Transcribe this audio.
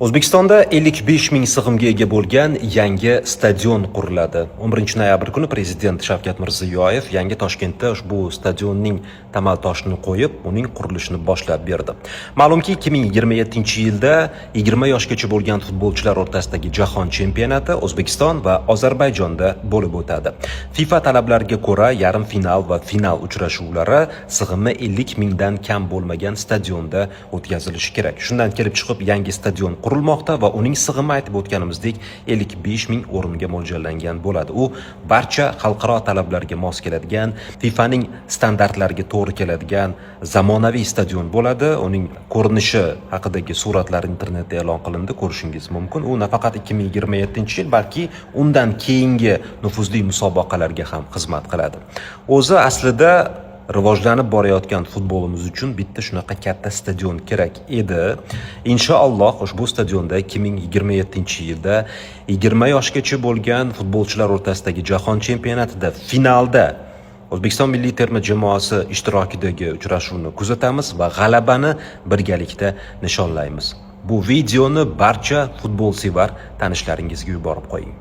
O'zbekistonda 55 ming sig'imga ega bo'lgan yangi stadion quriladi. 11 noyabr kuni Prezident Shavkat Mirziyoyev yangi Toshkentda ushbu stadionning tamal toshini qo'yib, uning qurilishini boshlab berdi. Ma'lumki, 2027-yilda 20 yoshgacha bo'lgan futbolchilar o'rtasidagi jahon chempionati O'zbekiston va Ozarbayjonda bo'lib o'tadi. FIFA talablariga ko'ra, yarim final va final uchrashuvlari sig'imi 50 mingdan kam bo'lmagan stadionda o'tkazilishi kerak. Shundan kelib chiqib, yangi stadion qurilmoqda va uning sig'imi aytib o'tganimizdek 55 ming o'ringa mo'ljallangan bo'ladi. U barcha xalqaro talablarga mos keladigan, FIFAning standartlariga to'g'ri keladigan zamonaviy stadion bo'ladi. Uning ko'rinishi haqidagi suratlar internetda e'lon qilindi, ko'rishingiz mumkin. U nafaqat 2027-yil, balki undan keyingi nufuzli musobaqalarga ham xizmat qiladi. O'zi aslida rivojlanib borayotgan futbolimiz uchun bitta shunaqa katta stadion kerak edi. Inshaalloh ushbu stadionda 2027-yilda 20 yoshgacha bo'lgan futbolchilar o'rtasidagi jahon chempionatida finalda O'zbekiston milliy terma jamoasi ishtirokidagi uchrashuvni kuzatamiz va g'alabani birgalikda nishonlaymiz. Bu videoni barcha futbolsevar tanishlaringizga yuborib qo'ying.